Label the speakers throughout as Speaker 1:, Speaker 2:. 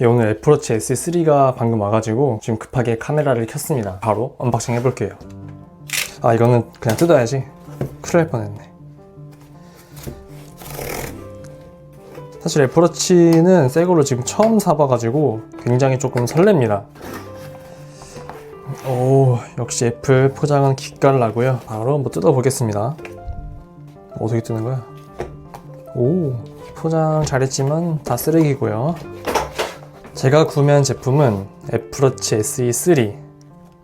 Speaker 1: 예, 오늘 애플워치 SE3가 방금 와가지고 지금 급하게 카메라를 켰습니다. 바로 언박싱 해볼게요. 아, 이거는 그냥 뜯어야지. 큰일 날 뻔했네. 사실 애플워치는 새 걸로 지금 처음 사봐가지고 굉장히 조금 설렙니다. 오, 역시 애플 포장은 기깔나고요. 바로 한번 뜯어보겠습니다. 어떻게 뜨는 거야? 오, 포장 잘했지만 다 쓰레기고요. 제가 구매한 제품은 애플워치 SE3,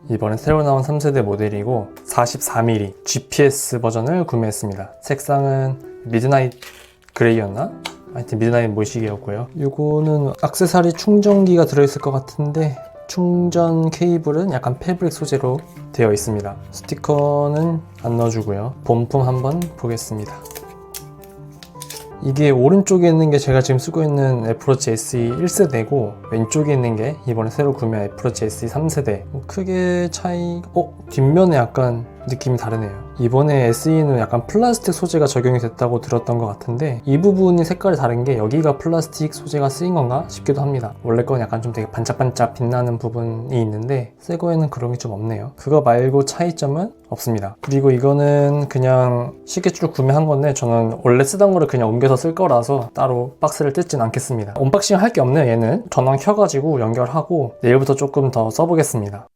Speaker 1: 이번에 새로 나온 3세대 모델이고 44mm GPS 버전을 구매했습니다. 색상은 미드나잇 그레이였나? 하여튼 미드나잇 모시계였고요. 이거는 액세서리 충전기가 들어있을 것 같은데 충전 케이블은 약간 패브릭 소재로 되어 있습니다. 스티커는 안 넣어주고요. 본품 한번 보겠습니다. 이게 오른쪽에 있는 게 제가 지금 쓰고 있는 애플워치 SE 1세대고 왼쪽에 있는 게 이번에 새로 구매한 애플워치 SE 3세대. 크게 차이... 뒷면에 약간 느낌이 다르네요. 이번에 SE는 약간 플라스틱 소재가 적용이 됐다고 들었던 것 같은데 이 부분이 색깔이 다른 게 여기가 플라스틱 소재가 쓰인 건가 싶기도 합니다. 원래 건 약간 좀 되게 반짝반짝 빛나는 부분이 있는데 새 거에는 그런 게 좀 없네요. 그거 말고 차이점은 없습니다. 그리고 이거는 그냥 시계줄 구매한 건데 저는 원래 쓰던 거를 그냥 옮겨서 쓸 거라서 따로 박스를 뜯진 않겠습니다. 언박싱 할 게 없네요. 얘는 전원 켜가지고 연결하고 내일부터 조금 더 써보겠습니다.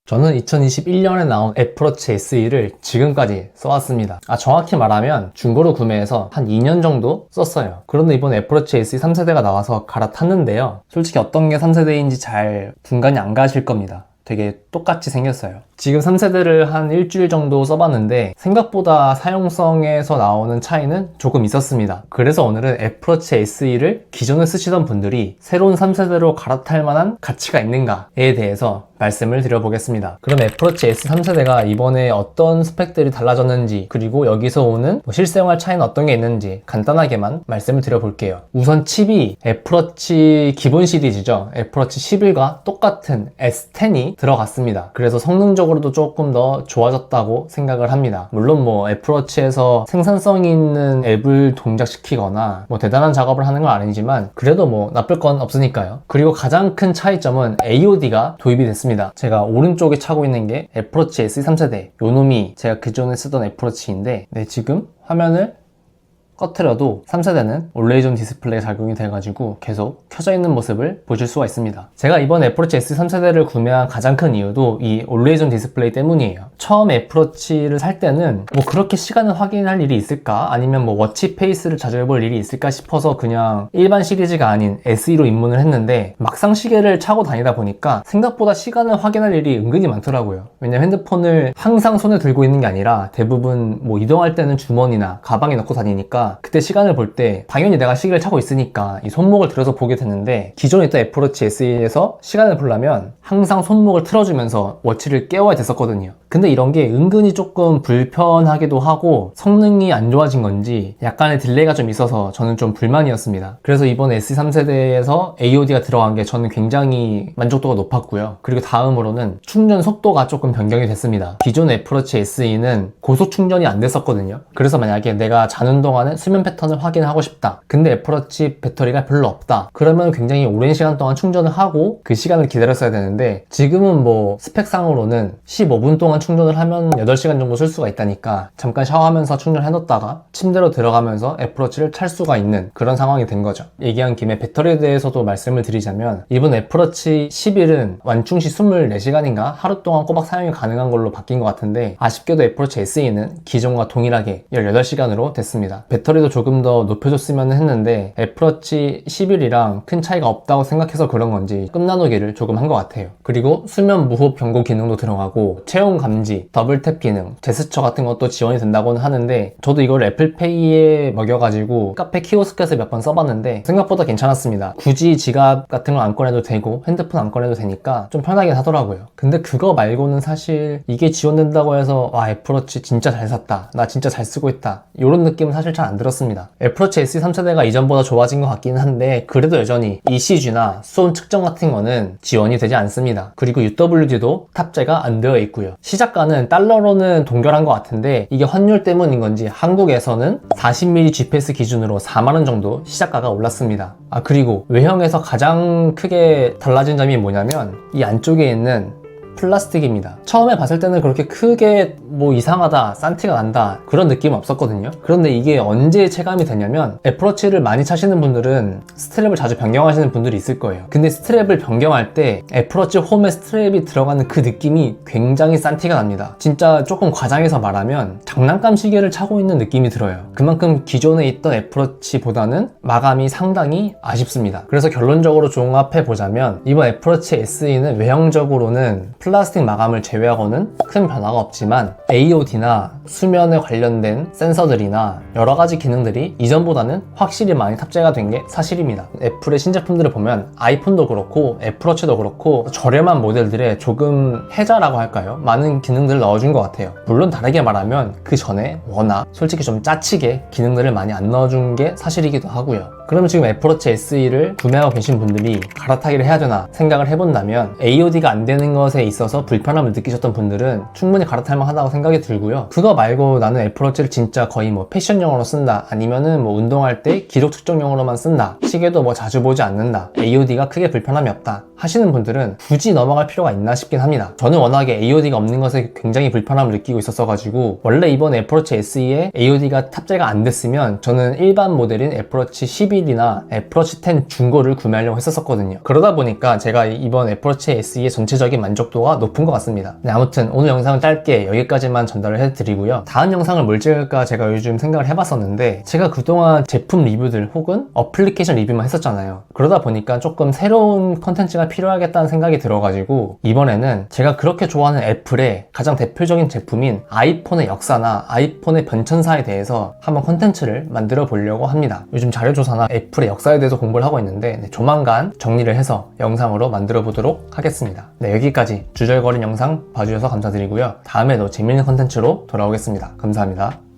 Speaker 1: 저는 2021년에 나온 애플워치 SE를 지금까지 써왔습니다. 정확히 말하면 중고로 구매해서 한 2년 정도 썼어요. 그런데 이번 애플워치 SE 3세대가 나와서 갈아탔는데요. 솔직히 어떤 게 3세대인지 잘 분간이 안 가실 겁니다. 되게 똑같이 생겼어요. 지금 3세대를 한 일주일 정도 써봤는데 생각보다 사용성에서 나오는 차이는 조금 있었습니다. 그래서 오늘은 애플워치 SE를 기존에 쓰시던 분들이 새로운 3세대로 갈아탈 만한 가치가 있는가에 대해서 말씀을 드려보겠습니다. 그럼 애플워치 S 3세대가 이번에 어떤 스펙들이 달라졌는지, 그리고 여기서 오는 실생활 차이는 어떤 게 있는지 간단하게만 말씀을 드려볼게요. 우선 칩이 애플워치 기본 시리즈죠. 애플워치 11과 똑같은 S10이 들어갔습니다. 그래서 성능적으로도 조금 더 좋아졌다고 생각을 합니다. 물론 애플워치에서 생산성 있는 앱을 동작시키거나 대단한 작업을 하는 건 아니지만 그래도 나쁠 건 없으니까요. 그리고 가장 큰 차이점은 AOD가 도입이 됐습니다. 제가 오른쪽에 차고 있는 게 애플워치 SE 3세대, 요놈이 제가 그전에 쓰던 애플워치인데 지금 화면을 꺼트려도 3세대는 올레이존 디스플레이가 작용이 돼가지고 계속 켜져 있는 모습을 보실 수가 있습니다. 제가 이번 애플워치 SE 3세대를 구매한 가장 큰 이유도 이 올레이존 디스플레이 때문이에요. 처음 애플워치를 살 때는 그렇게 시간을 확인할 일이 있을까? 아니면 워치 페이스를 자주 해볼 일이 있을까 싶어서 그냥 일반 시리즈가 아닌 SE로 입문을 했는데 막상 시계를 차고 다니다 보니까 생각보다 시간을 확인할 일이 은근히 많더라고요. 왜냐면 핸드폰을 항상 손에 들고 있는 게 아니라 대부분 이동할 때는 주머니나 가방에 넣고 다니니까 그때 시간을 볼 때 당연히 내가 시계를 차고 있으니까 이 손목을 들어서 보게 되는데 기존에 있던 애플워치 SE에서 시간을 보려면 항상 손목을 틀어주면서 워치를 깨워야 됐었거든요. 근데 이런 게 은근히 조금 불편하기도 하고 성능이 안 좋아진 건지 약간의 딜레이가 좀 있어서 저는 좀 불만이었습니다. 그래서 이번 SE 3세대에서 AOD가 들어간 게 저는 굉장히 만족도가 높았고요. 그리고 다음으로는 충전 속도가 조금 변경이 됐습니다. 기존 애플워치 SE는 고속 충전이 안 됐었거든요. 그래서 만약에 내가 자는 동안에 수면 패턴을 확인하고 싶다. 근데 애플워치 배터리가 별로 없다. 그러면 굉장히 오랜 시간 동안 충전을 하고 그 시간을 기다렸어야 되는데 지금은 스펙상으로는 15분 동안 충전을 하면 8시간 정도 쓸 수가 있다니까 잠깐 샤워하면서 충전해 놨다가 침대로 들어가면서 애플워치를 찰 수가 있는 그런 상황이 된 거죠. 얘기한 김에 배터리에 대해서도 말씀을 드리자면 이번 애플워치 11은 완충시 24시간인가 하루 동안 꼬박 사용이 가능한 걸로 바뀐 것 같은데 아쉽게도 애플워치 SE는 기존과 동일하게 18시간으로 됐습니다. 배터리도 조금 더 높여줬으면 했는데 애플워치 11이랑 큰 차이가 없다고 생각해서 그런 건지 끝나누기를 조금 한 것 같아요. 그리고 수면 무호흡 경고 기능도 들어가고 체온 감지, 더블 탭 기능, 제스처 같은 것도 지원이 된다고는 하는데 저도 이걸 애플페이에 먹여가지고 카페 키오스크에서 몇 번 써봤는데 생각보다 괜찮았습니다. 굳이 지갑 같은 걸 안 꺼내도 되고 핸드폰 안 꺼내도 되니까 좀 편하긴 하더라고요. 근데 그거 말고는 사실 이게 지원된다고 해서 애플워치 진짜 잘 샀다, 나 진짜 잘 쓰고 있다 이런 느낌은 사실 잘 안 들었습니다. 애플워치 SE 3세대가 이전보다 좋아진 것 같기는 한데 그래도 여전히 ECG나 수온 측정 같은 거는 지원이 되지 않습니다. 그리고 UWD도 탑재가 안 되어 있고요. 시작가는 달러로는 동결한 것 같은데 이게 환율 때문인 건지 한국에서는 40mm GPS 기준으로 4만원 정도 시작가가 올랐습니다. 그리고 외형에서 가장 크게 달라진 점이 뭐냐면 이 안쪽에 있는 플라스틱입니다. 처음에 봤을 때는 그렇게 크게 뭐 이상하다, 싼티가 난다 그런 느낌은 없었거든요. 그런데 이게 언제 체감이 되냐면 애플워치를 많이 차시는 분들은 스트랩을 자주 변경하시는 분들이 있을 거예요. 근데 스트랩을 변경할 때 애플워치 홈에 스트랩이 들어가는 그 느낌이 굉장히 싼티가 납니다. 진짜 조금 과장해서 말하면 장난감 시계를 차고 있는 느낌이 들어요. 그만큼 기존에 있던 애플워치보다는 마감이 상당히 아쉽습니다. 그래서 결론적으로 종합해보자면 이번 애플워치 SE는 외형적으로는 플라스틱 마감을 제외하고는 큰 변화가 없지만 AOD나 수면에 관련된 센서들이나 여러가지 기능들이 이전보다는 확실히 많이 탑재가 된 게 사실입니다. 애플의 신제품들을 보면 아이폰도 그렇고 애플워치도 그렇고 저렴한 모델들에 조금 혜자라고 할까요? 많은 기능들을 넣어준 것 같아요. 물론 다르게 말하면 그 전에 워낙 솔직히 좀 짜치게 기능들을 많이 안 넣어준 게 사실이기도 하고요. 그러면 지금 애플워치 SE를 구매하고 계신 분들이 갈아타기를 해야 되나 생각을 해본다면 AOD가 안 되는 것에 있어서 불편함을 느끼셨던 분들은 충분히 갈아탈만 하다고 생각이 들고요. 그거 말고 나는 애플워치를 진짜 거의 뭐 패션용으로 쓴다, 아니면은 뭐 운동할 때 기록 측정용으로만 쓴다, 시계도 뭐 자주 보지 않는다, AOD가 크게 불편함이 없다 하시는 분들은 굳이 넘어갈 필요가 있나 싶긴 합니다. 저는 워낙에 AOD가 없는 것에 굉장히 불편함을 느끼고 있었어가지고 원래 이번 애플워치 SE에 AOD가 탑재가 안 됐으면 저는 일반 모델인 애플워치 11이나 애플워치 10 중고를 구매하려고 했었거든요. 그러다 보니까 제가 이번 애플워치 SE의 전체적인 만족도가 높은 것 같습니다. 네, 아무튼 오늘 영상은 짧게 여기까지만 전달을 해드리고요. 다음 영상을 뭘 찍을까 제가 요즘 생각을 해봤었는데 제가 그동안 제품 리뷰들 혹은 어플리케이션 리뷰만 했었잖아요. 그러다 보니까 조금 새로운 컨텐츠가 필요하겠다는 생각이 들어가지고 이번에는 제가 그렇게 좋아하는 애플의 가장 대표적인 제품인 아이폰의 역사나 아이폰의 변천사에 대해서 한번 컨텐츠를 만들어 보려고 합니다. 요즘 자료조사나 애플의 역사에 대해서 공부를 하고 있는데 조만간 정리를 해서 영상으로 만들어 보도록 하겠습니다. 네, 여기까지 주절거린 영상 봐주셔서 감사드리고요. 다음에도 재밌는 컨텐츠로 돌아오겠습니다. 감사합니다.